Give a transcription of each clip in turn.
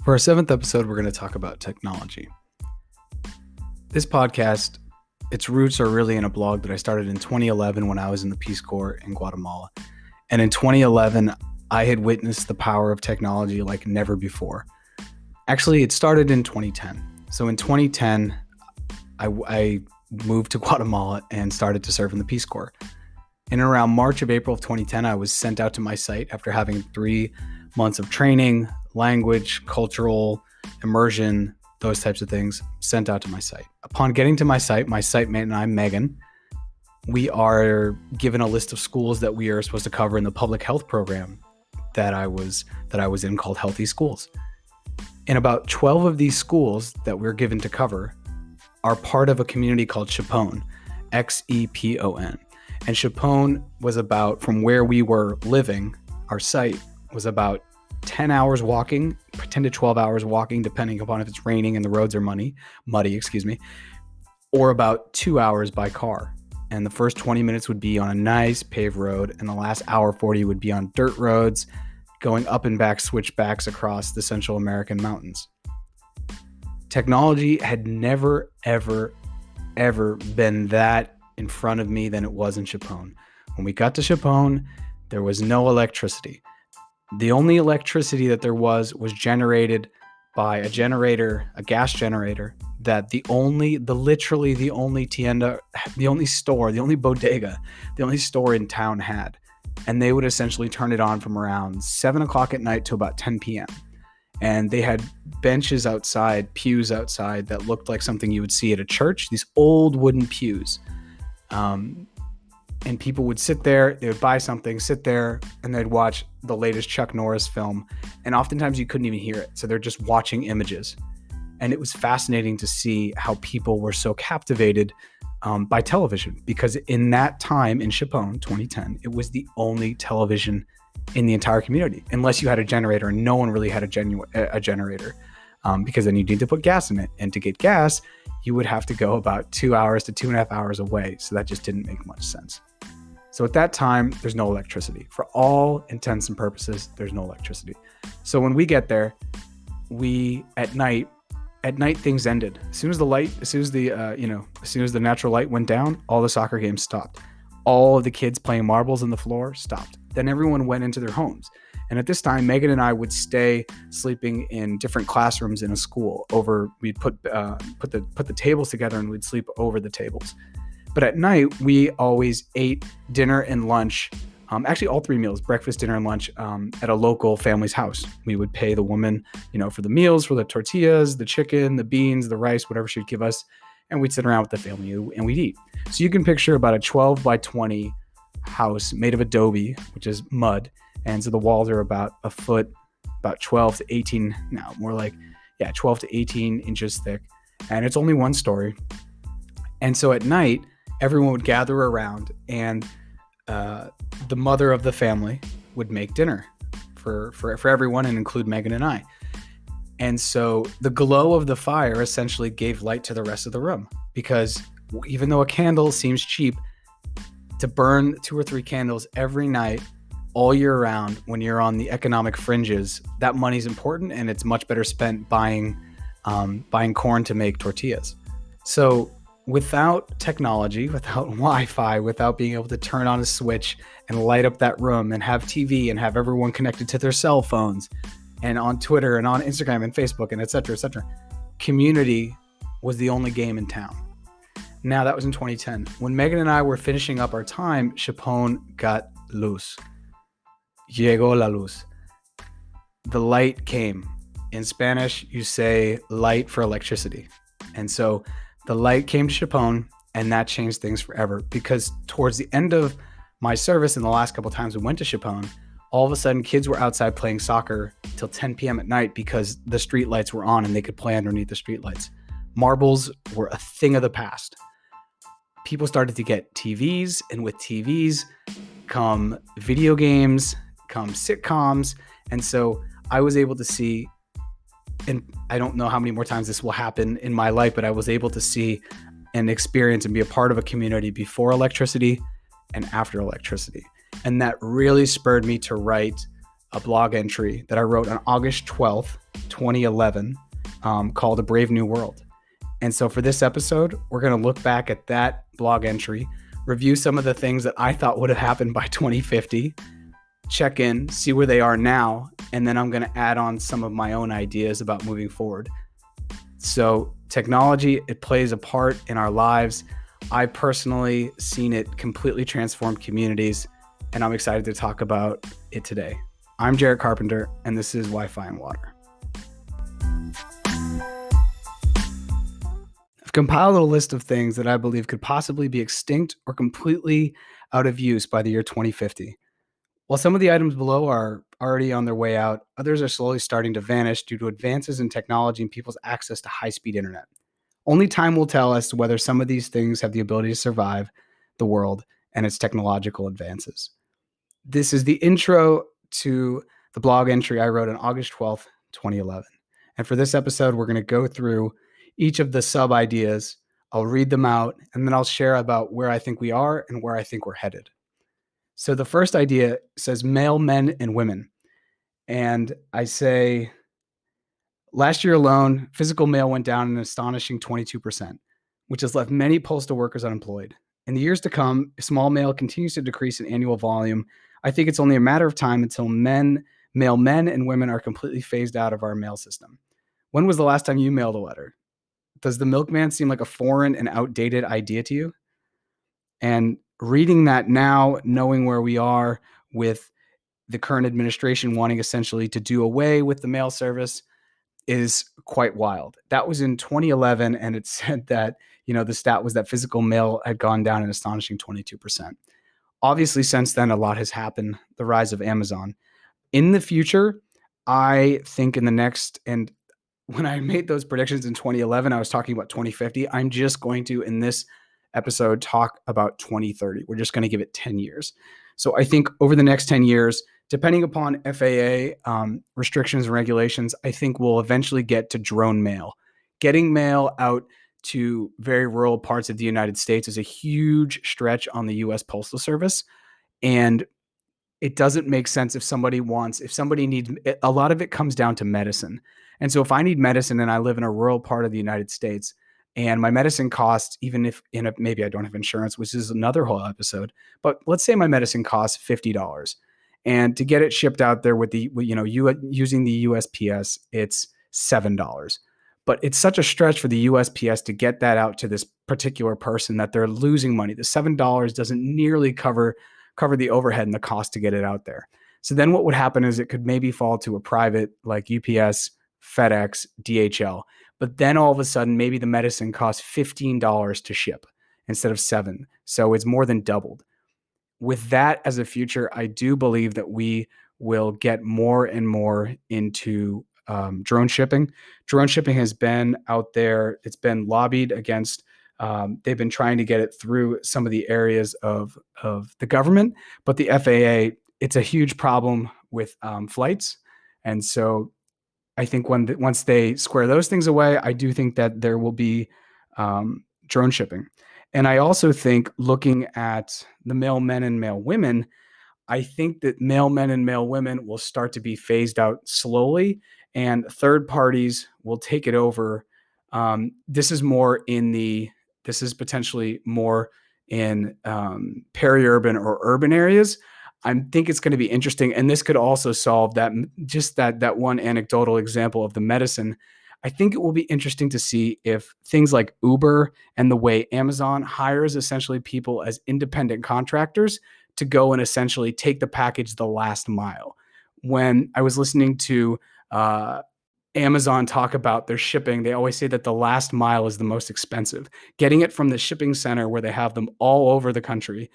For our 7th episode, we're going to talk about technology. This podcast, its roots are really in a blog that I started in 2011 when I was in the Peace Corps in Guatemala. And in 2011, I had witnessed the power of technology like never before. Actually, it started in 2010. So in 2010, I moved to Guatemala and started to serve in the Peace Corps. In around March of April of 2010, I was sent out to my site after having 3 months of training, language, cultural immersion, those types of things, sent out to my site. Upon getting to my site mate and I, Megan, we are given a list of schools that we are supposed to cover in the public health program that I was in called Healthy Schools. And about 12 of these schools that we're given to cover are part of a community called Xepon, Xepon. And Xepon was about, from where we were living, our site was about 10 hours walking, 10 to 12 hours walking, depending upon if it's raining and the roads are muddy, or about 2 hours by car. And the first 20 minutes would be on a nice paved road, and the last hour 40 would be on dirt roads, going up and back switchbacks across the Central American mountains. Technology had never, ever been that in front of me than it was in Xepon. When we got to Xepon, there was no electricity. The only electricity that there was generated by a generator, a gas generator, that the only tienda, the only store, the only bodega, the only store in town had. And they would essentially turn it on from around 7 o'clock at night to about 10 p.m. And they had benches outside, pews outside that looked like something you would see at a church, these old wooden pews. And people would sit there, they would buy something, sit there, and they'd watch the latest Chuck Norris film. And oftentimes you couldn't even hear it. So they're just watching images. And it was fascinating to see how people were so captivated by television, because in that time in Xepon, 2010, it was the only television in the entire community, unless you had a generator, and no one really had a generator, because then you need to put gas in it. And to get gas, you would have to go about 2 hours to 2.5 hours away. So that just didn't make much sense. So at that time, there's no electricity. For all intents and purposes, there's no electricity. So when we get there, at night things ended. As soon as the natural light went down, all the soccer games stopped. All of the kids playing marbles on the floor stopped. Then everyone went into their homes. And at this time, Megan and I would stay sleeping in different classrooms in a school. We'd put the tables together and we'd sleep over the tables. But at night, we always ate dinner and lunch, actually all 3 meals, breakfast, dinner, and lunch, at a local family's house. We would pay the woman, for the meals, for the tortillas, the chicken, the beans, the rice, whatever she'd give us. And we'd sit around with the family and we'd eat. So you can picture about a 12 by 20 house made of adobe, which is mud. And so the walls are about a foot, about 12 to 18, 12 to 18 inches thick. And it's only one story. And so at night, everyone would gather around, and the mother of the family would make dinner for everyone and include Megan and I. And so the glow of the fire essentially gave light to the rest of the room, because even though a candle seems cheap, to burn 2 or 3 candles every night all year round when you're on the economic fringes, that money's important, and it's much better spent buying corn to make tortillas. So without technology, without Wi-Fi, without being able to turn on a switch and light up that room and have TV and have everyone connected to their cell phones and on Twitter and on Instagram and Facebook and et cetera, community was the only game in town. Now, that was in 2010. When Megan and I were finishing up our time, Xepon got luz. Llegó la luz. The light came. In Spanish, you say light for electricity. And so the light came to Xepon, and that changed things forever, because towards the end of my service and the last couple of times we went to Xepon, all of a sudden kids were outside playing soccer till 10 p.m. at night because the street lights were on and they could play underneath the street lights. Marbles were a thing of the past. People started to get TVs, and with TVs come video games, come sitcoms. And so I was able to see, and I don't know how many more times this will happen in my life, but I was able to see and experience and be a part of a community before electricity and after electricity. And that really spurred me to write a blog entry that I wrote on August 12th, 2011, called A Brave New World. And so for this episode, we're going to look back at that blog entry, review some of the things that I thought would have happened by 2050, check in, see where they are now, and then I'm going to add on some of my own ideas about moving forward. So technology, it plays a part in our lives. I personally seen it completely transform communities, and I'm excited to talk about it today. I'm Jarrett Carpenter, and this is Wi-Fi and Water. I've compiled a list of things that I believe could possibly be extinct or completely out of use by the year 2050. While some of the items below are already on their way out, others are slowly starting to vanish due to advances in technology and people's access to high-speed internet. Only time will tell as to whether some of these things have the ability to survive the world and its technological advances. This is the intro to the blog entry I wrote on August 12th, 2011. And for this episode, we're going to go through each of the sub-ideas. I'll read them out, and then I'll share about where I think we are and where I think we're headed. So the first idea says male men and women. And I say, last year alone, physical mail went down an astonishing 22%, which has left many postal workers unemployed. In the years to come, if small mail continues to decrease in annual volume, I think it's only a matter of time until male men and women are completely phased out of our mail system. When was the last time you mailed a letter? Does the milkman seem like a foreign and outdated idea to you? And reading that now, knowing where we are with the current administration wanting essentially to do away with the mail service is quite wild. That was in 2011, and it said that, the stat was that physical mail had gone down an astonishing 22%. Obviously, since then, a lot has happened, the rise of Amazon. In the future, I think and when I made those predictions in 2011, I was talking about 2050. I'm just going to, in this episode, talk about 2030. We're just going to give it 10 years. So I think over the next 10 years, depending upon FAA restrictions and regulations, I think we'll eventually get to drone mail. Getting mail out to very rural parts of the United States is a huge stretch on the U.S. Postal Service. And it doesn't make sense if somebody needs, a lot of it comes down to medicine. And so if I need medicine and I live in a rural part of the United States and my medicine costs, even if maybe I don't have insurance, which is another whole episode, but let's say my medicine costs $50. And to get it shipped out there with using the USPS, it's $7. But it's such a stretch for the USPS to get that out to this particular person that they're losing money. The $7 doesn't nearly cover the overhead and the cost to get it out there. So then what would happen is it could maybe fall to a private like UPS, FedEx, DHL. But then all of a sudden, maybe the medicine costs $15 to ship instead of $7. So it's more than doubled. With that as a future, I do believe that we will get more and more into drone shipping. Drone shipping has been out there. It's been lobbied against. They've been trying to get it through some of the areas of the government, but the FAA, it's a huge problem with flights. And so I think once they square those things away, I do think that there will be drone shipping. And I also think looking at the male men and male women, I think that male men and male women will start to be phased out slowly, and third parties will take it over. This is potentially more in peri-urban or urban areas. I think it's going to be interesting, and this could also solve that one anecdotal example of the medicine. I think it will be interesting to see if things like Uber and the way Amazon hires essentially people as independent contractors to go and essentially take the package the last mile. When I was listening to Amazon talk about their shipping, they always say that the last mile is the most expensive. Getting it from the shipping center where they have them all over the country,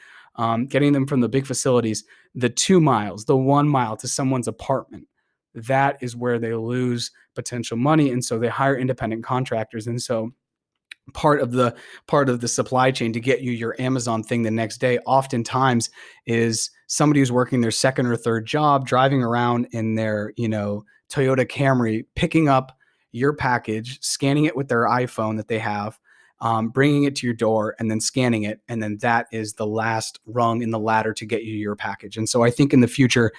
getting them from the big facilities, the 2 miles, the 1 mile to someone's apartment, that is where they lose potential money. And so they hire independent contractors. And so part of the supply chain to get you your Amazon thing the next day oftentimes is somebody who's working their second or third job, driving around in their, Toyota Camry, picking up your package, scanning it with their iPhone that they have, bringing it to your door and then scanning it. And then that is the last rung in the ladder to get you your package. And so I think in the future,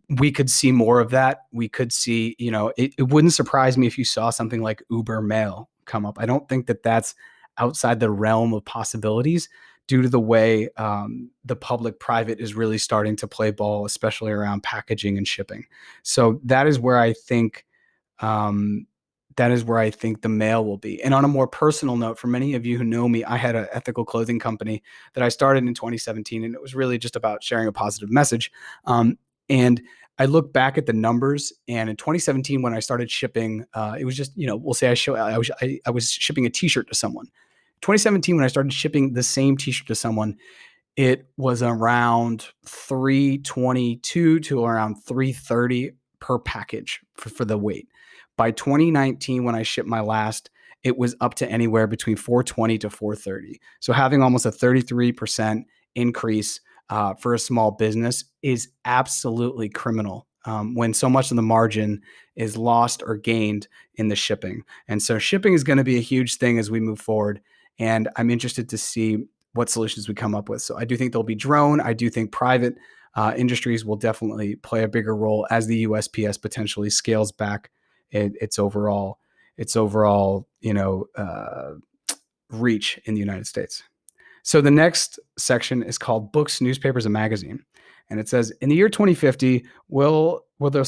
we could see more of that. We could see, it wouldn't surprise me if you saw something like Uber Mail come up. I don't think that that's outside the realm of possibilities due to the way the public-private is really starting to play ball, especially around packaging and shipping. So that is where I think the mail will be. And on a more personal note, for many of you who know me, I had an ethical clothing company that I started in 2017, and it was really just about sharing a positive message. And I look back at the numbers, and in 2017, when I started shipping, it was just, we'll say I was shipping a t-shirt to someone. 2017, when I started shipping the same t-shirt to someone, it was around 322 to around 330 per package for the weight. By 2019, when I shipped my last, it was up to anywhere between 420 to 430. So having almost a 33% increase for a small business is absolutely criminal when so much of the margin is lost or gained in the shipping. And so shipping is going to be a huge thing as we move forward. And I'm interested to see what solutions we come up with. So I do think there'll be drone. I do think private industries will definitely play a bigger role as the USPS potentially scales back its overall reach in the United States. So the next section is called Books, Newspapers, and Magazine. And it says, in the year 2050, will there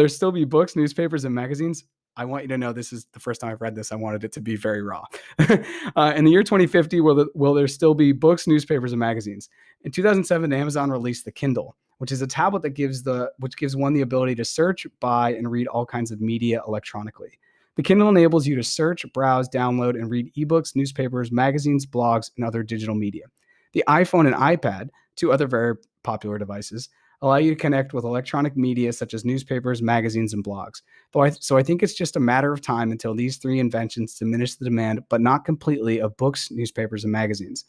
still be books, newspapers, and magazines? I want you to know this is the first time I've read this. I wanted it to be very raw. In the year 2050, will there still be books, newspapers, and magazines? In 2007, Amazon released the Kindle, which is a tablet that gives one the ability to search, buy, and read all kinds of media electronically. The Kindle enables you to search, browse, download, and read ebooks, newspapers, magazines, blogs, and other digital media. The iPhone and iPad, two other very popular devices, allow you to connect with electronic media such as newspapers, magazines, and blogs. So I think it's just a matter of time until these three inventions diminish the demand, but not completely, of books, newspapers, and magazines.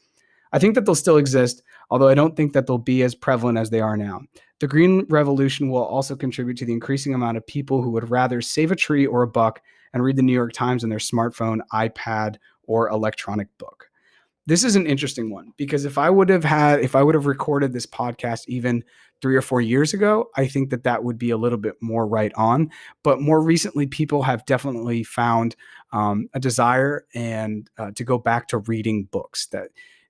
I think that they'll still exist, although I don't think that they'll be as prevalent as they are now. The Green Revolution will also contribute to the increasing amount of people who would rather save a tree or a buck and read the New York Times on their smartphone, iPad, or electronic book. This is an interesting one because if I would have recorded this podcast even 3 or 4 years ago, I think that would be a little bit more right on. But more recently, people have definitely found a desire and to go back to reading books.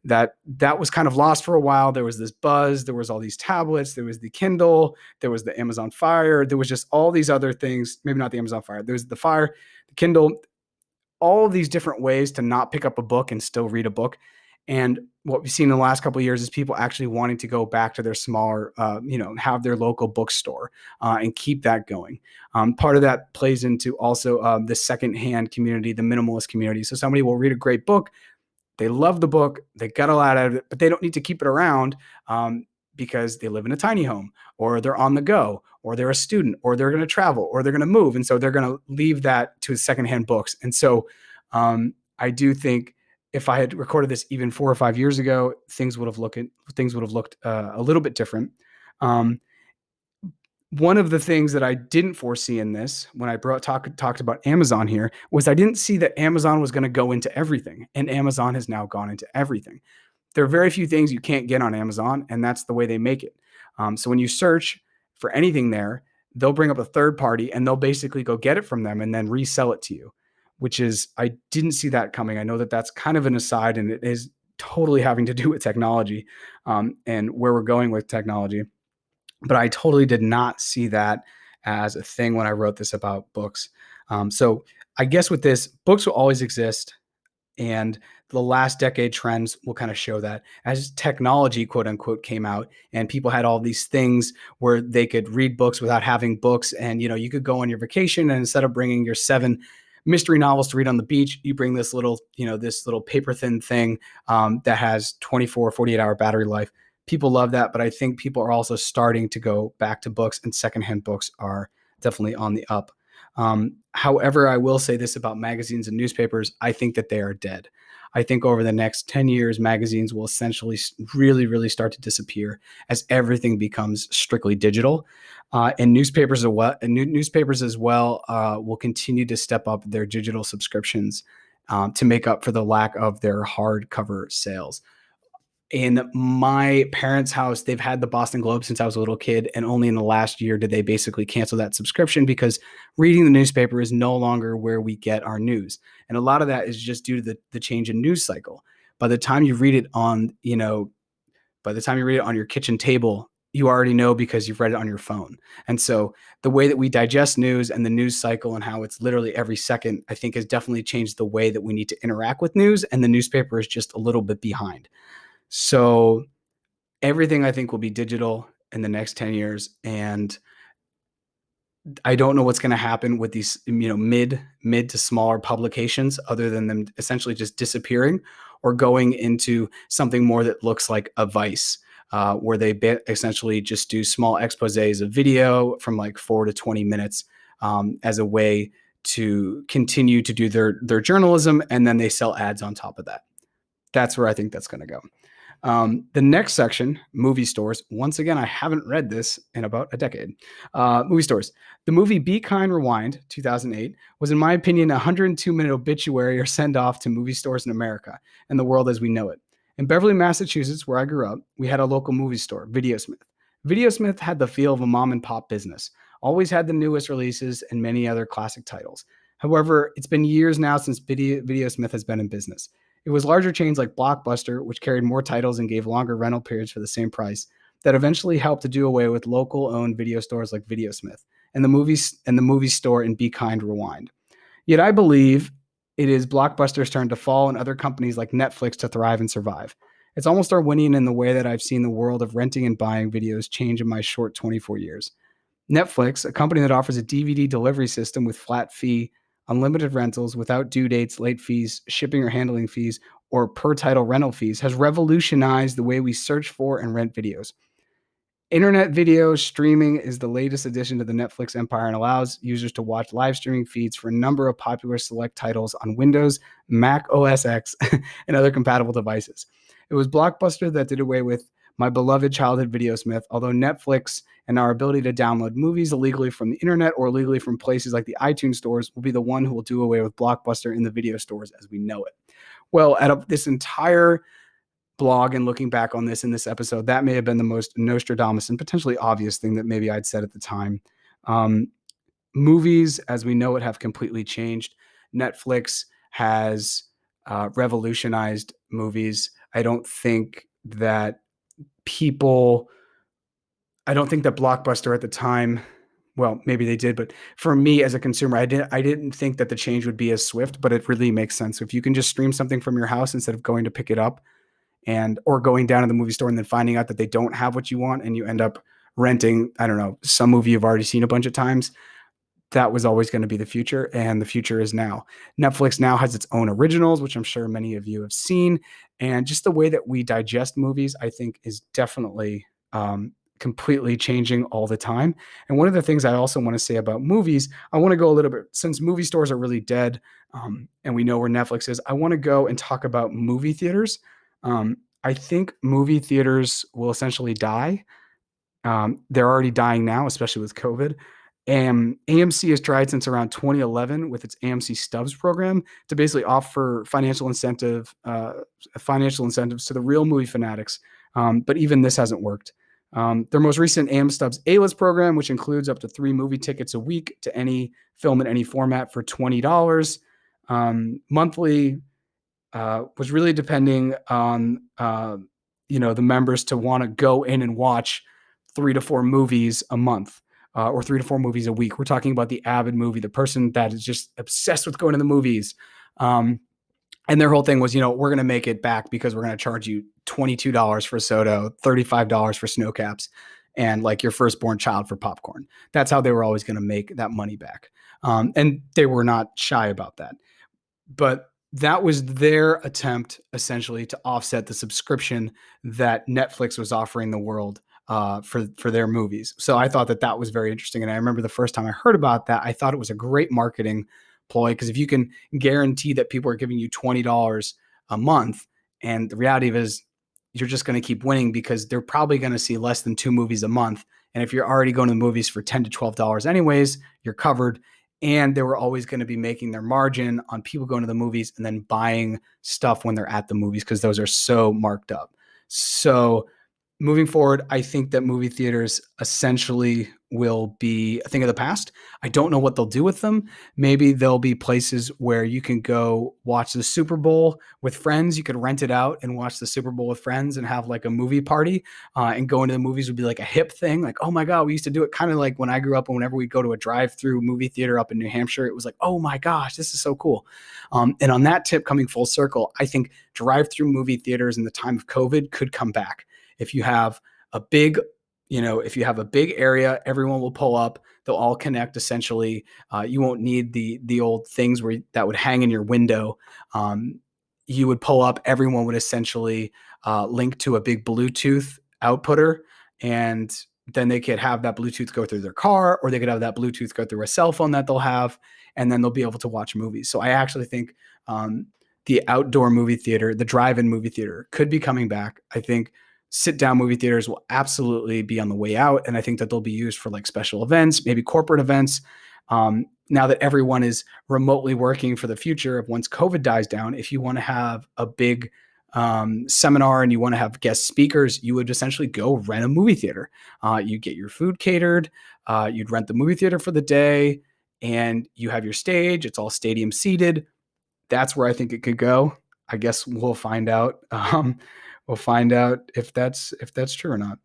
That was kind of lost for a while. There was this buzz. There was all these tablets. There was the Kindle. There was the Amazon Fire. There was just all these other things. Maybe not the Amazon Fire. There was the Fire, the Kindle, all of these different ways to not pick up a book and still read a book. And what we've seen in the last couple of years is people actually wanting to go back to their smaller, have their local bookstore and keep that going. Part of that plays into also the secondhand community, the minimalist community. So somebody will read a great book. They love the book. They got a lot out of it, but they don't need to keep it around because they live in a tiny home, or they're on the go, or they're a student, or they're going to travel, or they're going to move. And so they're going to leave that to secondhand books. And so I do think if I had recorded this even 4 or 5 years ago, things would have looked a little bit different. One of the things that I didn't foresee in this, when I talked about Amazon here, was I didn't see that Amazon was going to go into everything, and Amazon has now gone into everything. There are very few things you can't get on Amazon, and that's the way they make it. So when you search for anything there, they'll bring up a third party, and they'll basically go get it from them and then resell it to you, which is, I didn't see that coming. I know that that's kind of an aside, and it is totally having to do with technology and where we're going with technology. But I totally did not see that as a thing when I wrote this about books. So I guess with this, books will always exist. And the last decade trends will kind of show that as technology, quote unquote, came out and people had all these things where they could read books without having books. And, you could go on your vacation, and instead of bringing your 7 mystery novels to read on the beach, you bring this little paper thin thing that has 24, 48-hour battery life. People love that, but I think people are also starting to go back to books, and secondhand books are definitely on the up. However, I will say this about magazines and newspapers. I think that they are dead. I think over the next 10 years, magazines will essentially really, really start to disappear as everything becomes strictly digital. And newspapers as well will continue to step up their digital subscriptions to make up for the lack of their hardcover sales. In my parents' house, they've had the Boston Globe since I was a little kid, and only in the last year did they basically cancel that subscription because reading the newspaper is no longer where we get our news. And a lot of that is just due to the change in news cycle. By the time you read it on, by the time you read it on your kitchen table, you already know because you've read it on your phone. And so the way that we digest news and the news cycle and how it's literally every second, I think has definitely changed the way that we need to interact with news. And the newspaper is just a little bit behind. So everything I think will be digital in the next 10 years. And I don't know what's going to happen with these, mid to smaller publications other than them essentially just disappearing or going into something more that looks like a Vice, where they essentially just do small exposés of video from like 4 to 20 minutes as a way to continue to do their journalism. And then they sell ads on top of that. That's where I think that's going to go. The next section, movie stores. Once again, I haven't read this in about a decade. Movie stores. The movie Be Kind, Rewind, 2008, was, in my opinion, a 102-minute obituary or send-off to movie stores in America and the world as we know it. In Beverly, Massachusetts, where I grew up, we had a local movie store, Videosmith. Videosmith had the feel of a mom-and-pop business, always had the newest releases and many other classic titles. However, it's been years now since Videosmith has been in business. It was larger chains like Blockbuster, which carried more titles and gave longer rental periods for the same price, that eventually helped to do away with local-owned video stores like Videosmith and the movie store in Be Kind, Rewind. Yet I believe it is Blockbuster's turn to fall and other companies like Netflix to thrive and survive. It's almost Darwinian in the way that I've seen the world of renting and buying videos change in my short 24 years. Netflix, a company that offers a DVD delivery system with flat fee, unlimited rentals without due dates, late fees, shipping or handling fees, or per title rental fees, has revolutionized the way we search for and rent videos. Internet video streaming is the latest addition to the Netflix empire and allows users to watch live streaming feeds for a number of popular select titles on Windows, Mac OS X, and other compatible devices. It was Blockbuster that did away with my beloved childhood Videosmith, although Netflix and our ability to download movies illegally from the internet or illegally from places like the iTunes stores will be the one who will do away with Blockbuster in the video stores as we know it. Well, out of this entire blog and looking back on this in this episode, that may have been the most Nostradamus and potentially obvious thing that maybe I'd said at the time. Movies, as we know it, have completely changed. Netflix has revolutionized movies. I don't think that Blockbuster at the time, well, maybe they did, but for me as a consumer, I didn't think that the change would be as swift, but it really makes sense. If you can just stream something from your house instead of going to pick it up or going down to the movie store and then finding out that they don't have what you want and you end up renting, I don't know, some movie you've already seen a bunch of times, that was always going to be the future, and the future is now. Netflix now has its own originals, which I'm sure many of you have seen, and just the way that we digest movies, I think, is definitely completely changing all the time. And one of the things I also want to say about movies, I want to go a little bit, since movie stores are really dead, and we know where Netflix is, I want to go and talk about movie theaters. I think movie theaters will essentially die. They're already dying now, especially with COVID. And AMC has tried since around 2011 with its AMC Stubs program to basically offer financial incentives to the real movie fanatics. But even this hasn't worked. Their most recent AM Stubs A-List program, which includes up to 3 movie tickets a week to any film in any format for $20 monthly, was really depending on the members to want to go in and watch 3 to 4 movies a month. Or 3 to 4 movies a week. We're talking about the avid movie, the person that is just obsessed with going to the movies. And their whole thing was, we're going to make it back because we're going to charge you $22 for soda, $35 for snow caps, and like your firstborn child for popcorn. That's how they were always going to make that money back. And they were not shy about that. But that was their attempt, essentially, to offset the subscription that Netflix was offering the world for their movies. So I thought that was very interesting. And I remember the first time I heard about that, I thought it was a great marketing ploy, because if you can guarantee that people are giving you $20 a month, and the reality is you're just going to keep winning because they're probably going to see less than 2 movies a month. And if you're already going to the movies for $10 to $12 anyways, you're covered. And they were always going to be making their margin on people going to the movies and then buying stuff when they're at the movies, because those are so marked up. So moving forward, I think that movie theaters essentially will be a thing of the past. I don't know what they'll do with them. Maybe there'll be places where you can go watch the Super Bowl with friends. You could rent it out and watch the Super Bowl with friends and have like a movie party. And going to the movies would be like a hip thing. Like, oh my God, we used to do it kind of like when I grew up. And whenever we go to a drive-through movie theater up in New Hampshire, it was like, oh my gosh, this is so cool. And on that tip, coming full circle, I think drive-through movie theaters in the time of COVID could come back. If you have a big, if you have a big area, everyone will pull up. They'll all connect essentially. You won't need the old things that would hang in your window. You would pull up. Everyone would essentially link to a big Bluetooth outputter, and then they could have that Bluetooth go through their car, or they could have that Bluetooth go through a cell phone that they'll have, and then they'll be able to watch movies. So I actually think the outdoor movie theater, the drive-in movie theater, could be coming back. I think sit-down movie theaters will absolutely be on the way out, and I think that they'll be used for like special events, maybe corporate events. Now that everyone is remotely working for the future of once COVID dies down, if you want to have a big seminar and you want to have guest speakers, you would essentially go rent a movie theater. You get your food catered, you'd rent the movie theater for the day, and you have your stage. It's all stadium seated. That's where I think it could go. I guess we'll find out. We'll find out if that's true or not.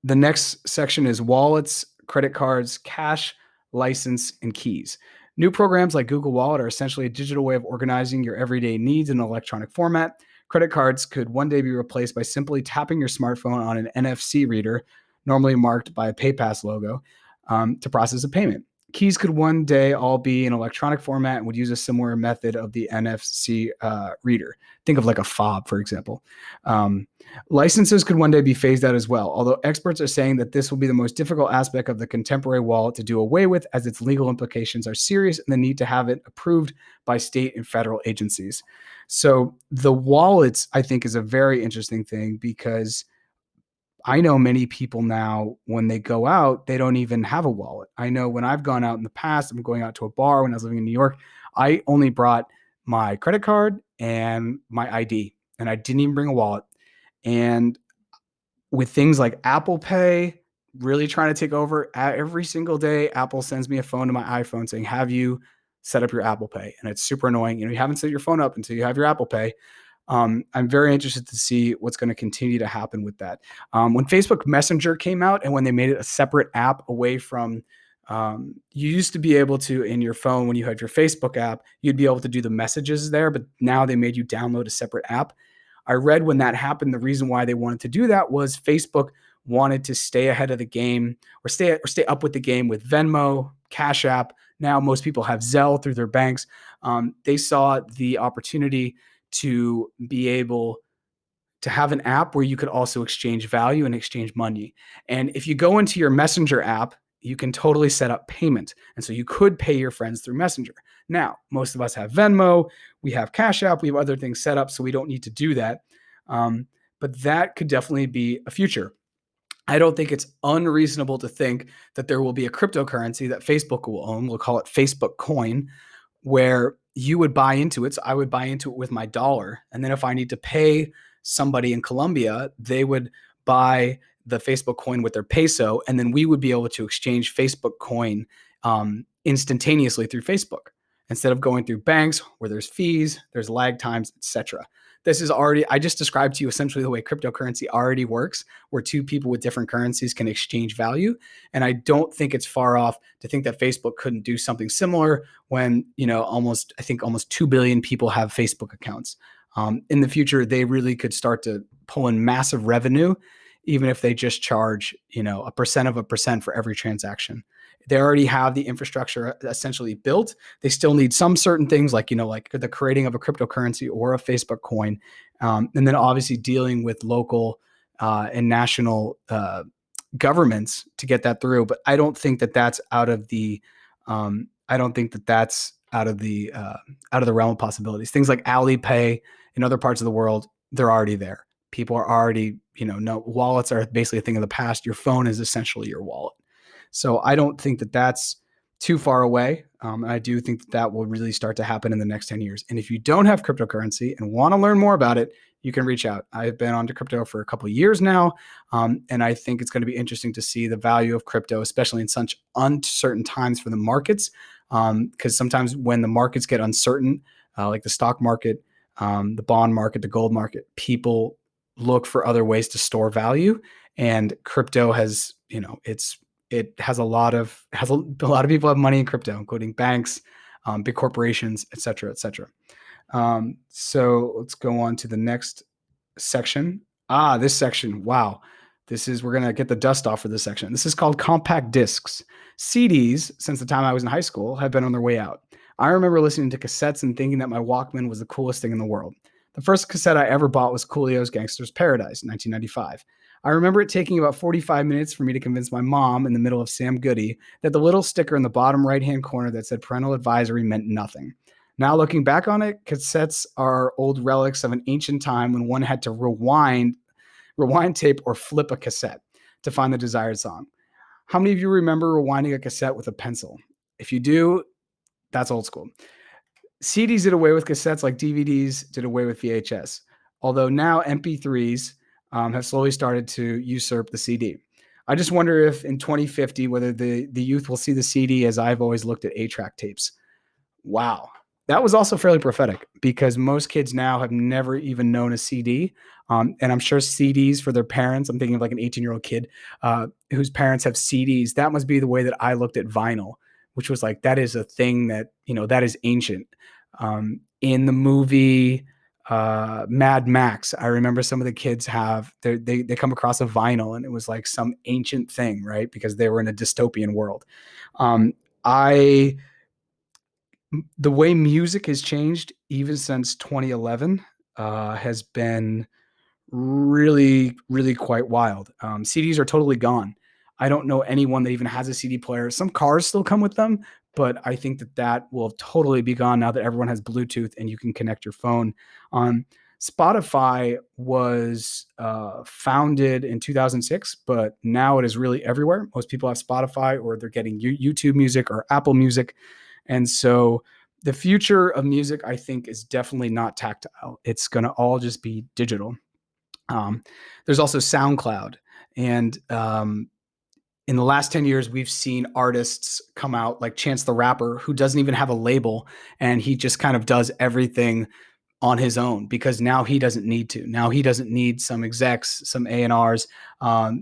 The next section is wallets, credit cards, cash, license, and keys. New programs like Google Wallet are essentially a digital way of organizing your everyday needs in an electronic format. Credit cards could one day be replaced by simply tapping your smartphone on an NFC reader, normally marked by a PayPass logo, to process a payment. Keys could one day all be in electronic format and would use a similar method of the NFC reader. Think of like a fob, for example. Licenses could one day be phased out as well, although experts are saying that this will be the most difficult aspect of the contemporary wallet to do away with, as its legal implications are serious and the need to have it approved by state and federal agencies. So the wallets, I think, is a very interesting thing, because I know many people now, when they go out, they don't even have a wallet. I know when I've gone out in the past, I'm going out to a bar when I was living in New York, I only brought my credit card and my ID, and I didn't even bring a wallet. And with things like Apple Pay really trying to take over, every single day, Apple sends me a phone to my iPhone saying, have you set up your Apple Pay? And it's super annoying. You haven't set your phone up until you have your Apple Pay. I'm very interested to see what's going to continue to happen with that. When Facebook Messenger came out and when they made it a separate app away from, you used to be able to, in your phone, when you had your Facebook app, you'd be able to do the messages there, but now they made you download a separate app. I read when that happened, the reason why they wanted to do that was Facebook wanted to stay ahead of the game, or stay up with the game with Venmo, Cash App. Now most people have Zelle through their banks. They saw the opportunity to be able to have an app where you could also exchange value and exchange money. And if you go into your Messenger app, you can totally set up payment. And so you could pay your friends through Messenger. Now, most of us have Venmo, we have Cash App, we have other things set up, so we don't need to do that. But that could definitely be a future. I don't think it's unreasonable to think that there will be a cryptocurrency that Facebook will own. We'll call it Facebook Coin, where you would buy into it. So I would buy into it with my dollar. And then if I need to pay somebody in Colombia, they would buy the Facebook coin with their peso. And then we would be able to exchange Facebook coin instantaneously through Facebook, instead of going through banks where there's fees, there's lag times, etc. This is already, I just described to you essentially the way cryptocurrency already works, where two people with different currencies can exchange value. And I don't think it's far off to think that Facebook couldn't do something similar when, almost 2 billion people have Facebook accounts. In the future, they really could start to pull in massive revenue, even if they just charge, a percent of a percent for every transaction. They already have the infrastructure essentially built. They still need some certain things like the creating of a cryptocurrency or a Facebook coin. And then obviously dealing with local and national governments to get that through. But I don't think that that's out of the, out of the realm of possibilities. Things like Alipay in other parts of the world, they're already there. People are already, no, wallets are basically a thing of the past. Your phone is essentially your wallet. So I don't think that that's too far away. I do think that will really start to happen in the next 10 years. And if you don't have cryptocurrency and want to learn more about it, you can reach out. I've been onto crypto for a couple of years now, and I think it's going to be interesting to see the value of crypto, especially in such uncertain times for the markets, because sometimes when the markets get uncertain, like the stock market, the bond market, the gold market, people look for other ways to store value, and crypto has, it has a lot of people have money in crypto, including banks, big corporations, et cetera, et cetera. So let's go on to the next section. This section. Wow. We're going to get the dust off for this section. This is called compact discs. CDs, since the time I was in high school, have been on their way out. I remember listening to cassettes and thinking that my Walkman was the coolest thing in the world. The first cassette I ever bought was Coolio's Gangster's Paradise, 1995. I remember it taking about 45 minutes for me to convince my mom in the middle of Sam Goody that the little sticker in the bottom right-hand corner that said parental advisory meant nothing. Now looking back on it, cassettes are old relics of an ancient time when one had to rewind tape or flip a cassette to find the desired song. How many of you remember rewinding a cassette with a pencil? If you do, that's old school. CDs did away with cassettes like DVDs did away with VHS, although now MP3s have slowly started to usurp the CD. I just wonder if in 2050, whether the youth will see the CD as I've always looked at 8-track tapes. Wow. That was also fairly prophetic because most kids now have never even known a CD. And I'm sure CDs for their parents, I'm thinking of like an 18-year-old kid whose parents have CDs. That must be the way that I looked at vinyl, which was like, that is a thing that, that is ancient. In the movie Mad Max, I remember some of the kids they come across a vinyl and it was like some ancient thing, right? Because they were in a dystopian world. The way music has changed even since 2011 has been really, really quite wild. CDs are totally gone. I don't know anyone that even has a CD player. Some cars still come with them, but I think that will totally be gone now that everyone has Bluetooth and you can connect your phone. Spotify was founded in 2006, but now it is really everywhere. Most people have Spotify, or they're getting YouTube Music or Apple Music. And so the future of music, I think, is definitely not tactile. It's going to all just be digital. There's also SoundCloud. And in the last 10 years, we've seen artists come out like Chance the Rapper, who doesn't even have a label, and he just kind of does everything on his own because now he doesn't need to. Now he doesn't need some execs, some A&Rs.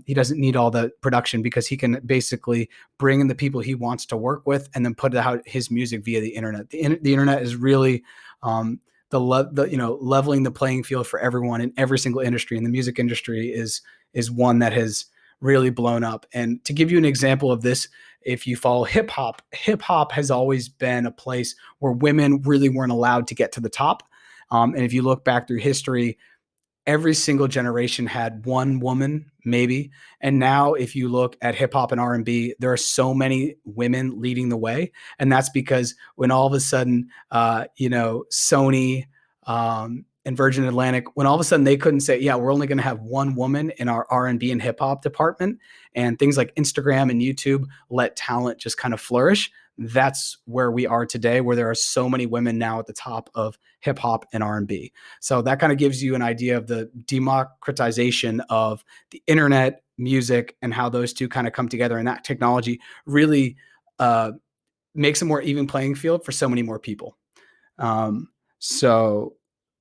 He doesn't need all the production because he can basically bring in the people he wants to work with and then put out his music via the internet. The internet is really leveling the playing field for everyone in every single industry. And the music industry is one that has really blown up. And to give you an example of this, if you follow hip hop has always been a place where women really weren't allowed to get to the top. And if you look back through history, every single generation had one woman, maybe. And now if you look at hip hop and R&B, there are so many women leading the way. And that's because when all of a sudden, Sony and Virgin Atlantic, when all of a sudden they couldn't say, yeah, we're only going to have one woman in our R&B and hip hop department, and things like Instagram and YouTube let talent just kind of flourish. That's where we are today, where there are so many women now at the top of hip hop and R&B. So that kind of gives you an idea of the democratization of the internet, music, and how those two kind of come together. And that technology really makes a more even playing field for so many more people. So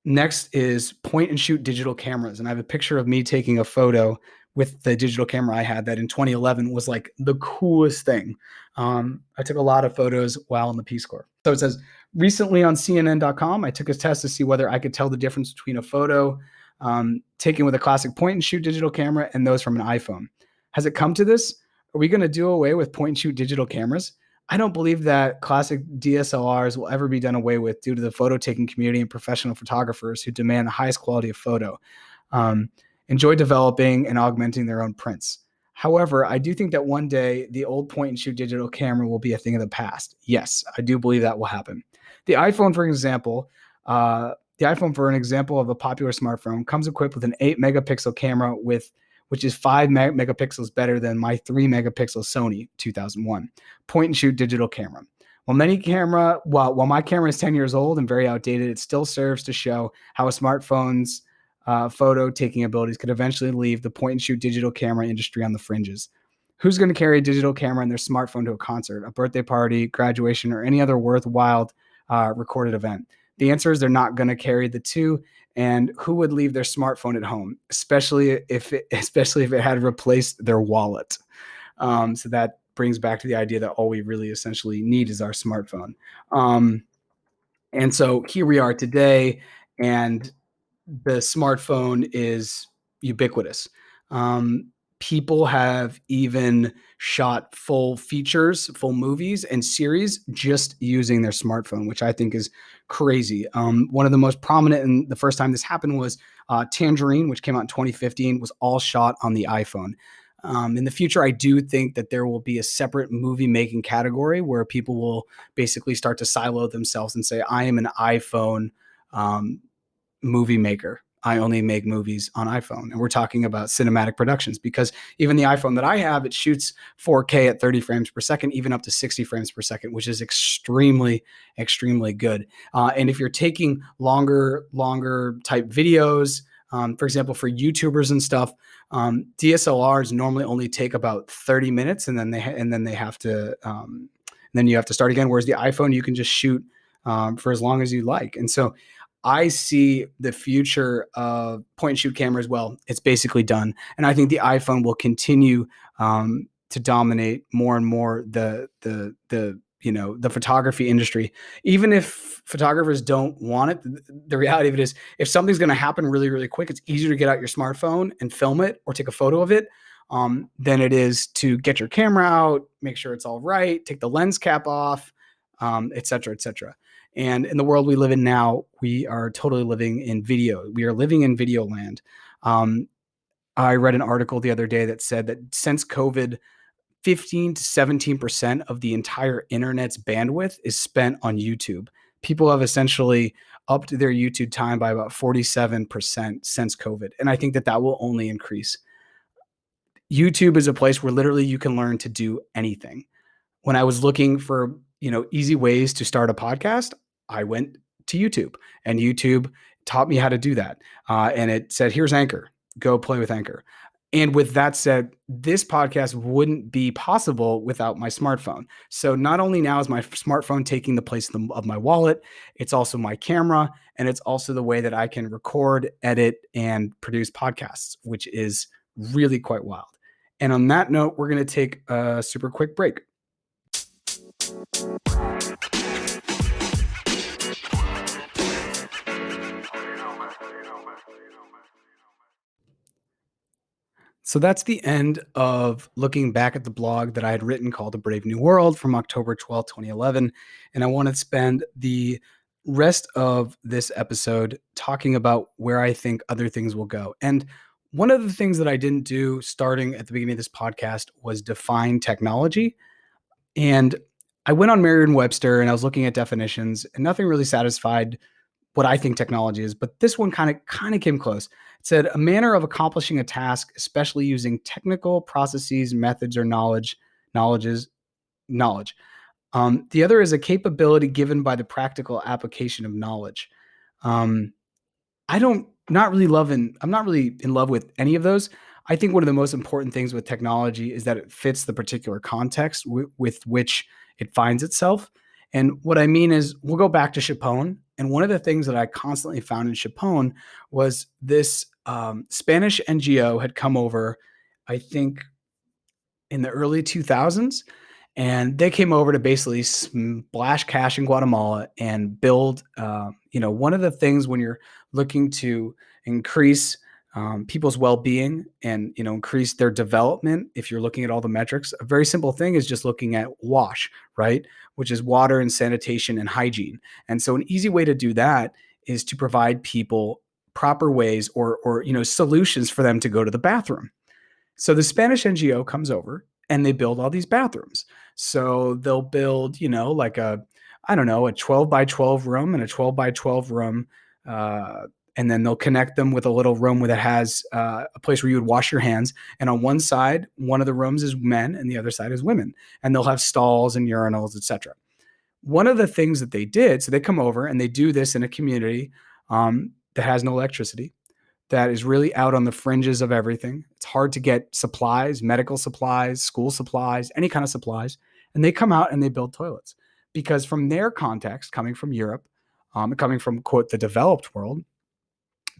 next is point and shoot digital cameras. And I have a picture of me taking a photo with the digital camera I had that in 2011 was like the coolest thing. I took a lot of photos while in the Peace Corps. So it says, recently on CNN.com, I took a test to see whether I could tell the difference between a photo taken with a classic point and shoot digital camera and those from an iPhone. Has it come to this? Are we going to do away with point and shoot digital cameras? I don't believe that classic DSLRs will ever be done away with due to the photo taking community and professional photographers who demand the highest quality of photo. Enjoy developing and augmenting their own prints. However, I do think that one day the old point and shoot digital camera will be a thing of the past. Yes, I do believe that will happen. The iPhone, for an example of a popular smartphone, comes equipped with an 8 megapixel camera with which is 5 megapixels better than my 3 megapixel Sony 2001 point and shoot digital camera. While my camera is 10 years old and very outdated, it still serves to show how a smartphone's photo taking abilities could eventually leave the point and shoot digital camera industry on the fringes. Who's going to carry a digital camera in their smartphone to a concert, a birthday party, graduation, or any other worthwhile recorded event? The answer is they're not going to carry the two. And who would leave their smartphone at home, especially if it had replaced their wallet? So that brings back to the idea that all we really essentially need is our smartphone. And so here we are today, and the smartphone is ubiquitous. People have even shot full features, full movies and series just using their smartphone, which I think is crazy. One of the most prominent, and the first time this happened was Tangerine, which came out in 2015, was all shot on the iPhone. In the future, I do think that there will be a separate movie making category where people will basically start to silo themselves and say, I am an iPhone movie maker. I only make movies on iPhone. And we're talking about cinematic productions, because even the iPhone that I have, it shoots 4K at 30 frames per second, even up to 60 frames per second, which is extremely, extremely good. And if you're taking longer type videos, for example, for YouTubers and stuff, DSLRs normally only take about 30 minutes, and then you have to start again. Whereas the iPhone, you can just shoot for as long as you like. And so I see the future of point and shoot cameras. Well, it's basically done. And I think the iPhone will continue to dominate more and more the photography industry. Even if photographers don't want it, the reality of it is, if something's going to happen really, really quick, it's easier to get out your smartphone and film it or take a photo of it than it is to get your camera out, make sure it's all right, take the lens cap off, et cetera, et cetera. And in the world we live in now, we are totally living in video. We are living in video land. I read an article the other day that said that since COVID, 15 to 17% of the entire internet's bandwidth is spent on YouTube. People have essentially upped their YouTube time by about 47% since COVID. And I think that will only increase. YouTube is a place where literally you can learn to do anything. When I was looking for, easy ways to start a podcast, I went to YouTube, and YouTube taught me how to do that. And it said, here's Anchor, go play with Anchor. And with that said, this podcast wouldn't be possible without my smartphone. So not only now is my smartphone taking the place of my wallet, it's also my camera, and it's also the way that I can record, edit, and produce podcasts, which is really quite wild. And on that note, we're going to take a super quick break. So that's the end of looking back at the blog that I had written called A Brave New World from October 12th, 2011. And I want to spend the rest of this episode talking about where I think other things will go. And one of the things that I didn't do starting at the beginning of this podcast was define technology. And I went on Merriam-Webster and I was looking at definitions, and nothing really satisfied what I think technology is, but this one kind of came close. It said a manner of accomplishing a task, especially using technical processes, methods, or knowledge. The other is a capability given by the practical application of knowledge. I'm not really in love with any of those. I think one of the most important things with technology is that it fits the particular context with which it finds itself. And what I mean is, we'll go back to Chapone. And one of the things that I constantly found in Chapone was this Spanish NGO had come over, I think, in the early 2000s. And they came over to basically splash cash in Guatemala and build, one of the things when you're looking to increase people's well-being and, increase their development, if you're looking at all the metrics, a very simple thing is just looking at WASH, right? Which is water and sanitation and hygiene. And so an easy way to do that is to provide people proper ways or solutions for them to go to the bathroom. So the Spanish NGO comes over and they build all these bathrooms. So they'll build, like a 12 by 12 room and a 12 by 12 room and then they'll connect them with a little room that has a place where you would wash your hands. And on one side, one of the rooms is men and the other side is women. And they'll have stalls and urinals, etc. One of the things that they did, so they come over and they do this in a community that has no electricity, that is really out on the fringes of everything. It's hard to get supplies, medical supplies, school supplies, any kind of supplies. And they come out and they build toilets because from their context, coming from Europe, coming from, quote, the developed world,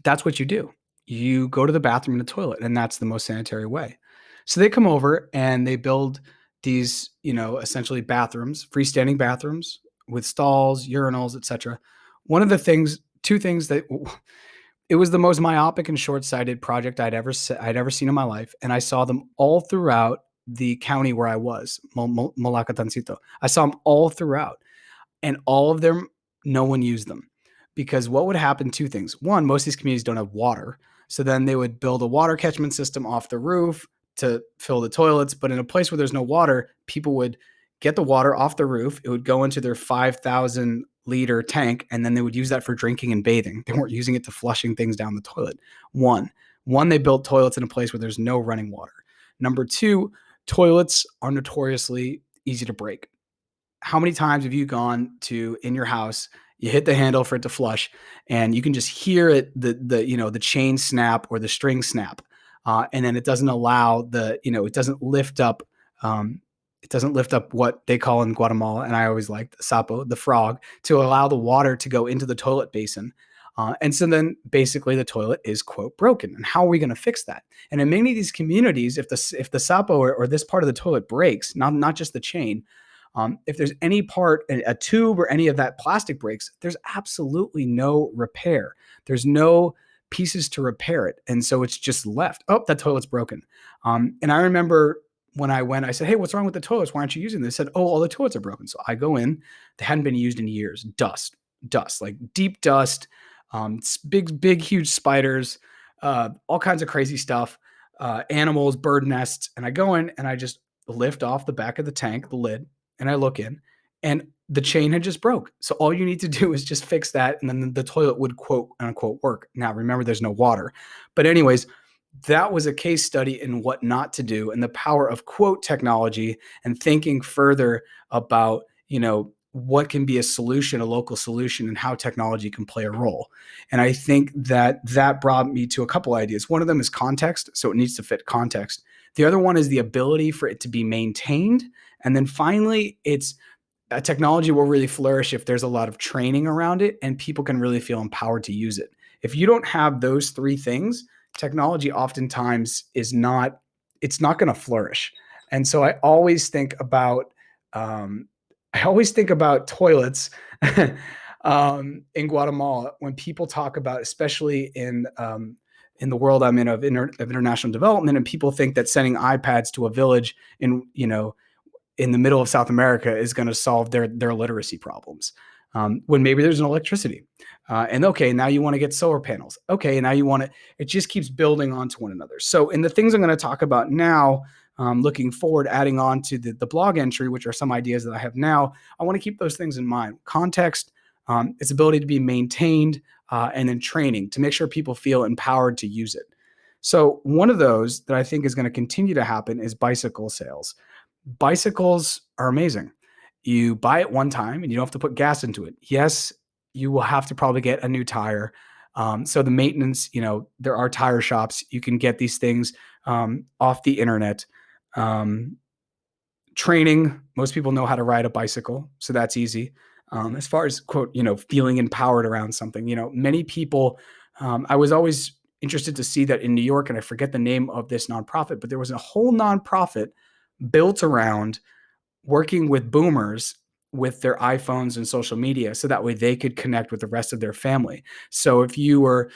that's what you do. You go to the bathroom in the toilet, and that's the most sanitary way. So they come over and they build these, essentially bathrooms, freestanding bathrooms with stalls, urinals, etc. One of the things, two things that it was the most myopic and short-sighted project I'd ever seen in my life, and I saw them all throughout the county where I was, Malacatancito. I saw them all throughout, and all of them, no one used them. Because what would happen, two things. One, most of these communities don't have water. So then they would build a water catchment system off the roof to fill the toilets. But in a place where there's no water, people would get the water off the roof. It would go into their 5,000 liter tank, and then they would use that for drinking and bathing. They weren't using it to flushing things down the toilet. One, they built toilets in a place where there's no running water. Number two, toilets are notoriously easy to break. How many times have you gone to, in your house, you hit the handle for it to flush, and you can just hear it, the chain snap or the string snap, and then it doesn't allow it doesn't lift up, what they call in Guatemala, and I always liked sapo, the frog, to allow the water to go into the toilet basin, and so then basically the toilet is, quote, broken. And how are we going to fix that? And in many of these communities, if the sapo or this part of the toilet breaks, not just the chain. If there's any part, a tube or any of that plastic breaks, there's absolutely no repair. There's no pieces to repair it. And so it's just left. Oh, that toilet's broken. And I remember when I went, I said, hey, what's wrong with the toilets? Why aren't you using them? They said, oh, all the toilets are broken. So I go in. They hadn't been used in years. Dust, like deep dust, big, huge spiders, all kinds of crazy stuff, animals, bird nests. And I go in and I just lift off the back of the tank, the lid, and I look in, and the chain had just broke. So all you need to do is just fix that, and then the toilet would, quote unquote, work. Now, remember, there's no water. But anyways, that was a case study in what not to do and the power of, quote, technology and thinking further about, what can be a solution, a local solution, and how technology can play a role. And I think that brought me to a couple ideas. One of them is context. So it needs to fit context. The other one is the ability for it to be maintained. And then finally, technology will really flourish if there's a lot of training around it and people can really feel empowered to use it. If you don't have those three things, technology oftentimes it's not going to flourish. And so I always think about toilets in Guatemala when people talk about, especially in the world I'm in of international development, and people think that sending iPads to a village in the middle of South America is going to solve their literacy problems, when maybe there's no electricity. And okay, now you want to get solar panels. Okay, and now it just keeps building onto one another. So in the things I'm going to talk about now, looking forward, adding on to the blog entry, which are some ideas that I have now, I want to keep those things in mind. Context, its ability to be maintained, and then training to make sure people feel empowered to use it. So one of those that I think is going to continue to happen is bicycle sales. Bicycles are amazing. You buy it one time and you don't have to put gas into it. Yes, you will have to probably get a new tire. So the maintenance, there are tire shops. You can get these things off the internet. Training, most people know how to ride a bicycle, so that's easy. As far as, quote, feeling empowered around something, many people, I was always interested to see that in New York, and I forget the name of this nonprofit, but there was a whole nonprofit built around working with boomers with their iPhones and social media, so that way they could connect with the rest of their family. So if you were,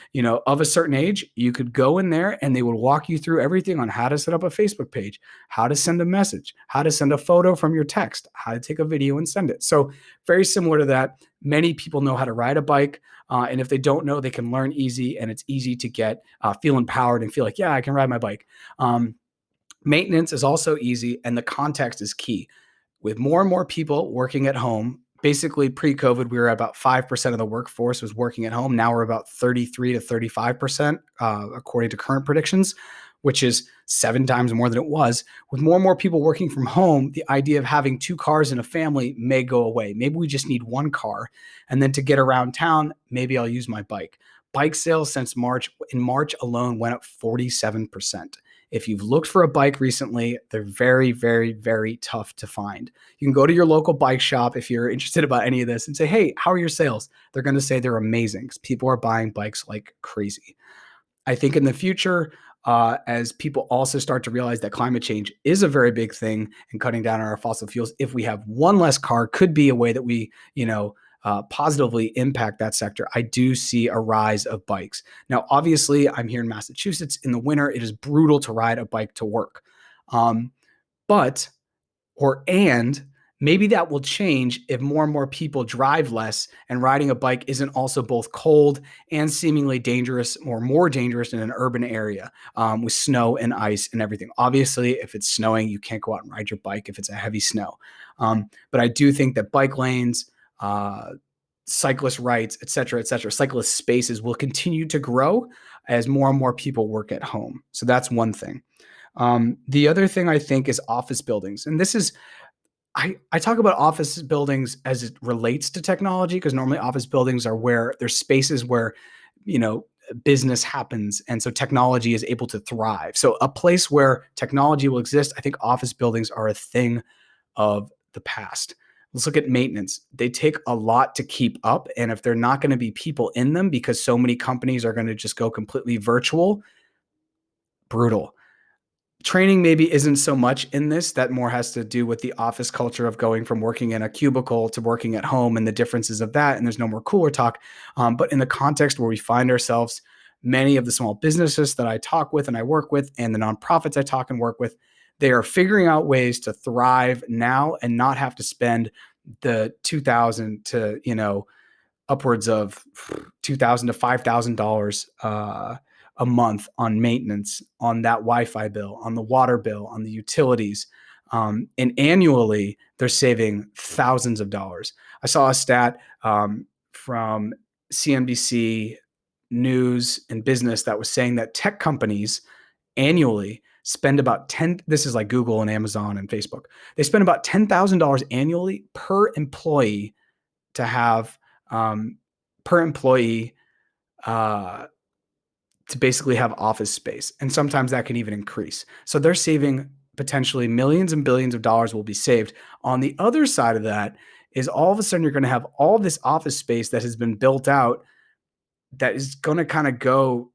of a certain age, you could go in there and they would walk you through everything on how to set up a Facebook page, how to send a message, how to send a photo from your text, how to take a video and send it. So very similar to that. Many people know how to ride a bike. And if they don't know, they can learn easy, and it's easy to get, feel empowered and feel like, yeah, I can ride my bike. Maintenance is also easy, and the context is key. With more and more people working at home, basically pre-COVID, we were about 5% of the workforce was working at home. Now we're about 33 to 35%, according to current predictions, which is 7 times more than it was. With more and more people working from home, the idea of having 2 cars in a family may go away. Maybe we just need 1 car. And then to get around town, maybe I'll use my bike. Bike sales since in March alone, went up 47%. If you've looked for a bike recently, they're very, very, very tough to find. You can go to your local bike shop if you're interested about any of this and say, hey, how are your sales? They're going to say they're amazing because people are buying bikes like crazy. I think in the future, as people also start to realize that climate change is a very big thing and cutting down on our fossil fuels, if we have one less car, could be a way that we, positively impact that sector. I do see a rise of bikes. Now, obviously, I'm here in Massachusetts. In the winter, it is brutal to ride a bike to work. And maybe that will change if more and more people drive less and riding a bike isn't also both cold and seemingly dangerous or more dangerous in an urban area with snow and ice and everything. Obviously, if it's snowing, you can't go out and ride your bike if it's a heavy snow. But I do think that bike lanes, cyclist rights, et cetera, cyclist spaces will continue to grow as more and more people work at home. So that's one thing. The other thing I think is office buildings. And this is, I talk about office buildings as it relates to technology because normally office buildings are where there's spaces where, business happens. And so technology is able to thrive. So a place where technology will exist, I think office buildings are a thing of the past. Let's look at maintenance. They take a lot to keep up. And if they're not going to be people in them because so many companies are going to just go completely virtual, brutal. Training maybe isn't so much in this. That more has to do with the office culture of going from working in a cubicle to working at home and the differences of that. And there's no more cooler talk. But in the context where we find ourselves, many of the small businesses that I talk with and I work with and the nonprofits I talk and work with, they are figuring out ways to thrive now and not have to spend the $2,000 to, upwards of $2,000 to $5,000 a month on maintenance, on that Wi-Fi bill, on the water bill, on the utilities. And annually, they're saving thousands of dollars. I saw a stat from CNBC News and Business that was saying that tech companies annually spend about this is like Google and Amazon and Facebook. They spend about $10,000 annually per employee to have, to basically have office space. And sometimes that can even increase. So they're saving potentially millions and billions of dollars will be saved. On the other side of that is all of a sudden you're going to have all this office space that has been built out that is going to kind of go,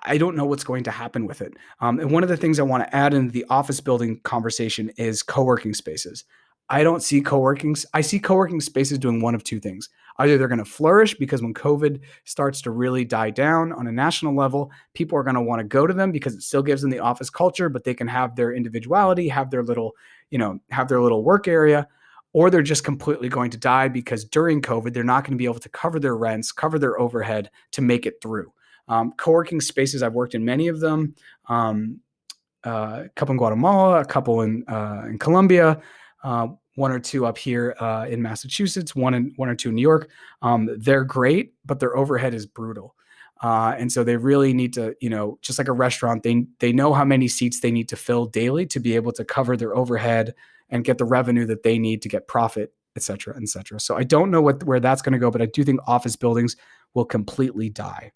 I don't know what's going to happen with it. And one of the things I want to add into the office building conversation is co-working spaces. I see co-working spaces doing one of two things. Either they're going to flourish because when COVID starts to really die down on a national level, people are going to want to go to them because it still gives them the office culture, but they can have their individuality, have their little work area, or they're just completely going to die because during COVID, they're not going to be able to cover their rents, cover their overhead to make it through. Co-working spaces, I've worked in many of them, a couple in Guatemala, a couple in Colombia, one or two up here in Massachusetts, one or two in New York. They're great, but their overhead is brutal. And so they really need to, just like a restaurant, they know how many seats they need to fill daily to be able to cover their overhead and get the revenue that they need to get profit, et cetera, et cetera. So I don't know where that's going to go, but I do think office buildings will completely die.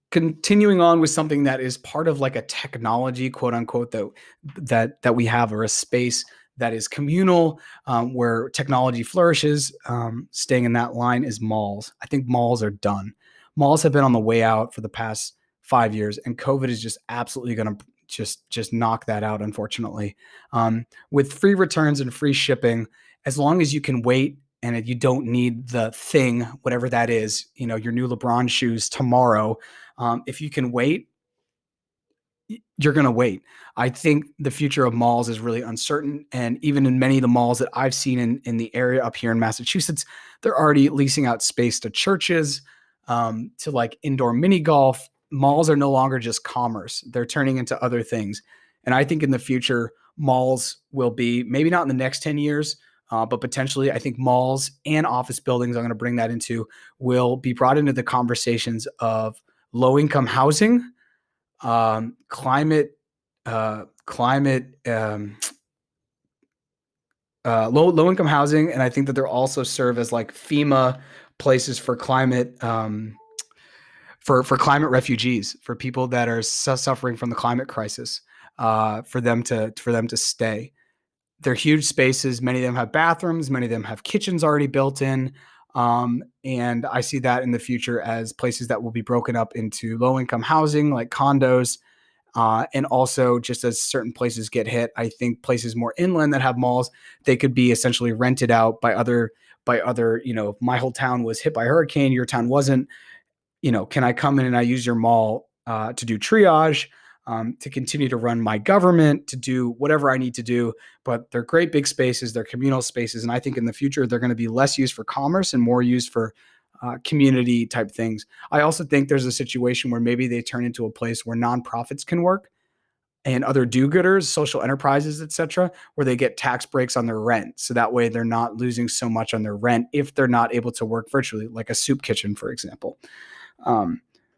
Continuing on with something that is part of like a technology, quote unquote, that we have, or a space that is communal, where technology flourishes, staying in that line, is malls. I think malls are done. Malls have been on the way out for the past 5 years, and COVID is just absolutely going to just knock that out, unfortunately. With free returns and free shipping, as long as you can wait and you don't need the thing, whatever that is, your new LeBron shoes tomorrow, if you can wait, you're going to wait. I think the future of malls is really uncertain. And even in many of the malls that I've seen in the area up here in Massachusetts, they're already leasing out space to churches, to like indoor mini golf. Malls are no longer just commerce. They're turning into other things. And I think in the future, malls will be, maybe not in the next 10 years, But potentially, I think malls and office buildings, I'm going to bring that into, will be brought into the conversations of low-income housing, climate, low-income housing, and I think that they'll also serve as like FEMA places for climate, for climate refugees, for people that are suffering from the climate crisis, for them to stay. They're huge spaces. Many of them have bathrooms. Many of them have kitchens already built in. And I see that in the future as places that will be broken up into low-income housing, like condos. And also, just as certain places get hit, I think places more inland that have malls, they could be essentially rented out by other, if my whole town was hit by a hurricane, your town wasn't, can I come in and I use your mall to do triage, to continue to run my government, to do whatever I need to do. But they're great big spaces, they're communal spaces. And I think in the future, they're going to be less used for commerce and more used for community type things. I also think there's a situation where maybe they turn into a place where nonprofits can work and other do-gooders, social enterprises, et cetera, where they get tax breaks on their rent. So that way they're not losing so much on their rent if they're not able to work virtually, like a soup kitchen, for example.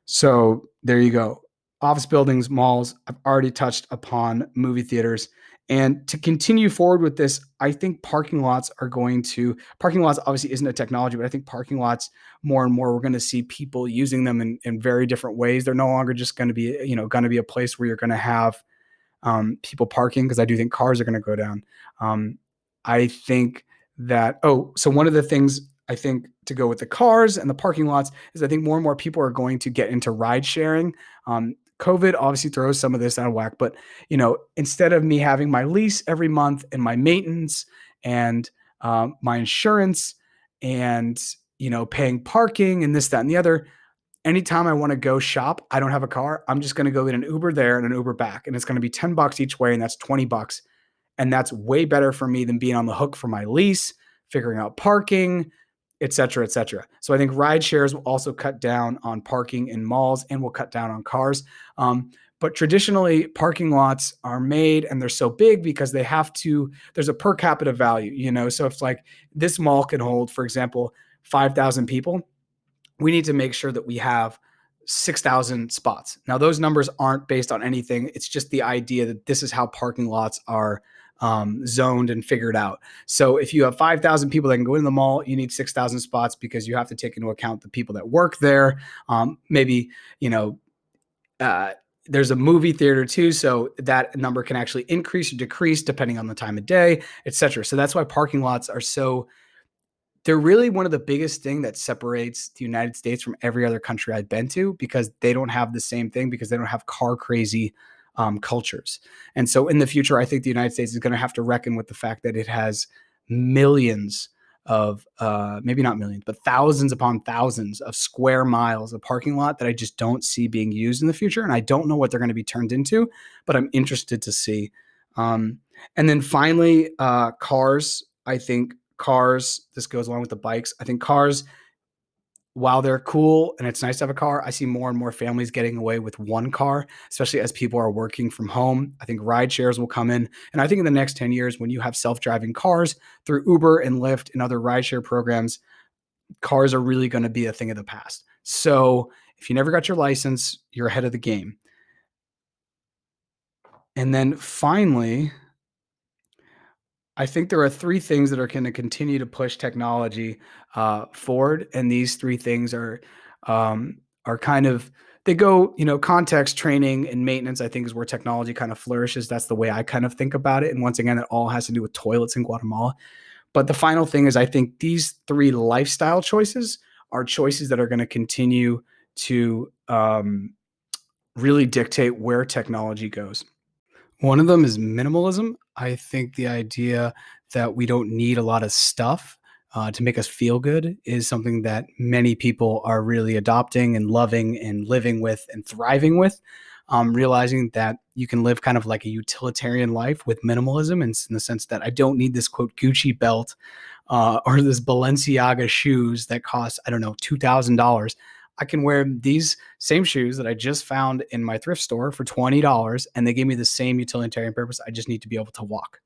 So there you go. Office buildings, malls. I've already touched upon movie theaters. And to continue forward with this, I think parking lots obviously isn't a technology, but I think parking lots more and more, we're going to see people using them in very different ways. They're no longer just going to be, a place where you're going to have people parking, because I do think cars are going to go down. I think that, so one of the things I think to go with the cars and the parking lots is I think more and more people are going to get into ride sharing. COVID obviously throws some of this out of whack, but instead of me having my lease every month and my maintenance and my insurance and paying parking and this, that, and the other, anytime I want to go shop, I don't have a car. I'm just going to go get an Uber there and an Uber back, and it's going to be $10 each way, and that's $20, and that's way better for me than being on the hook for my lease, figuring out parking, et cetera, et cetera. So I think ride shares will also cut down on parking in malls and will cut down on cars. But traditionally, parking lots are made and they're so big because there's a per capita value, so if like this mall can hold, for example, 5,000 people, we need to make sure that we have 6,000 spots. Now, those numbers aren't based on anything. It's just the idea that this is how parking lots are zoned and figured out. So if you have 5,000 people that can go in the mall, you need 6,000 spots because you have to take into account the people that work there. Maybe, there's a movie theater too. So that number can actually increase or decrease depending on the time of day, et cetera. So that's why parking lots they're really one of the biggest thing that separates the United States from every other country I've been to, because they don't have the same thing, because they don't have car crazy cultures. And so in the future, I think the United States is going to have to reckon with the fact that it has millions of, maybe not millions, but thousands upon thousands of square miles of parking lot that I just don't see being used in the future. And I don't know what they're going to be turned into, but I'm interested to see. And then finally, cars. I think cars, this goes along with the bikes. I think cars, while they're cool and it's nice to have a car, I see more and more families getting away with one car, especially as people are working from home. I think ride shares will come in. And I think in the next 10 years, when you have self-driving cars through Uber and Lyft and other rideshare programs, cars are really going to be a thing of the past. So if you never got your license, you're ahead of the game. And then finally, I think there are three things that are going to continue to push technology forward, and these three things are kind of, they go, context, training, and maintenance. I think is where technology kind of flourishes. That's the way I kind of think about it. And once again, it all has to do with toilets in Guatemala. But the final thing is, I think these three lifestyle choices are choices that are going to continue to really dictate where technology goes. One of them is minimalism. I think the idea that we don't need a lot of stuff to make us feel good is something that many people are really adopting and loving and living with and thriving with. Realizing that you can live kind of like a utilitarian life with minimalism, in the sense that I don't need this quote Gucci belt or this Balenciaga shoes that cost, I don't know, $2,000. I can wear these same shoes that I just found in my thrift store for $20, and they gave me the same utilitarian purpose. I just need to be able to walk.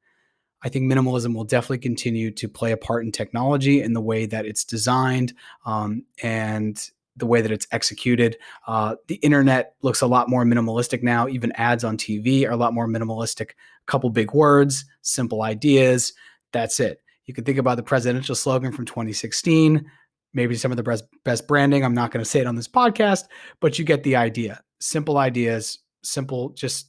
I think minimalism will definitely continue to play a part in technology in the way that it's designed, and the way that it's executed. The internet looks a lot more minimalistic now. Even ads on TV are a lot more minimalistic. Couple big words, simple ideas. That's it. You can think about the presidential slogan from 2016, maybe some of the best branding. I'm not going to say it on this podcast, but you get the idea. Simple ideas, simple, just,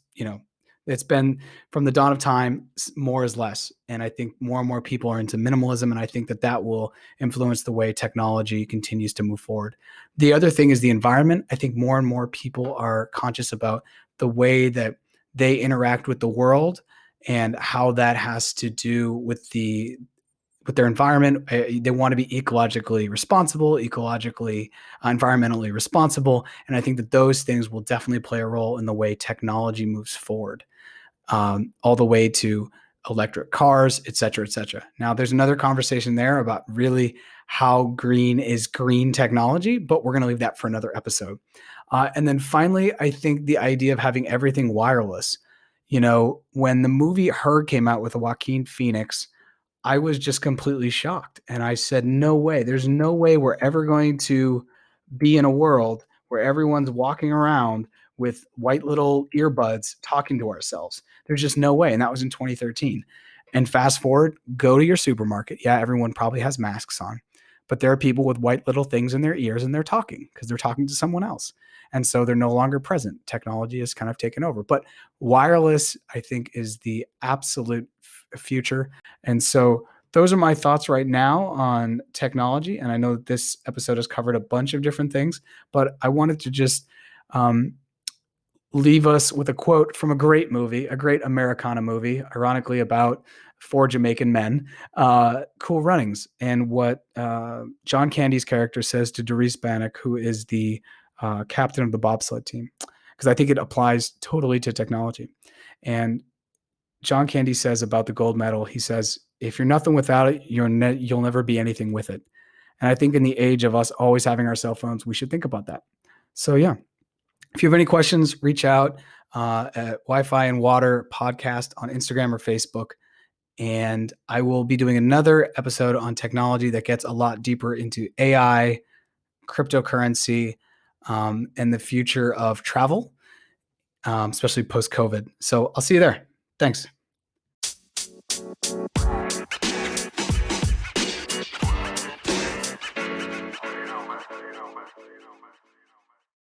it's been from the dawn of time, more is less. And I think more and more people are into minimalism. And I think that will influence the way technology continues to move forward. The other thing is the environment. I think more and more people are conscious about the way that they interact with the world and how that has to do with their environment. They want to be ecologically responsible, environmentally responsible. And I think that those things will definitely play a role in the way technology moves forward, all the way to electric cars, et cetera, et cetera. Now, there's another conversation there about really how green is green technology, but we're going to leave that for another episode. And then finally, I think the idea of having everything wireless. When the movie Her came out with Joaquin Phoenix, I was just completely shocked. And I said, no way. There's no way we're ever going to be in a world where everyone's walking around with white little earbuds talking to ourselves. There's just no way. And that was in 2013. And fast forward, go to your supermarket. Yeah, everyone probably has masks on, but there are people with white little things in their ears and they're talking because they're talking to someone else. And so they're no longer present. Technology has kind of taken over. But wireless, I think, is the absolute future. And so those are my thoughts right now on technology. And I know that this episode has covered a bunch of different things, but I wanted to just leave us with a quote from a great movie, a great Americana movie, ironically about 4 Jamaican men, Cool Runnings, and what John Candy's character says to Doris Bannock, who is the captain of the bobsled team, because I think it applies totally to technology. And John Candy says about the gold medal, he says, if you're nothing without it, you'll never be anything with it. And I think in the age of us always having our cell phones, we should think about that. So yeah, if you have any questions, reach out at Wi-Fi and Water Podcast on Instagram or Facebook. And I will be doing another episode on technology that gets a lot deeper into AI, cryptocurrency, and the future of travel, especially post-COVID. So I'll see you there. Thanks.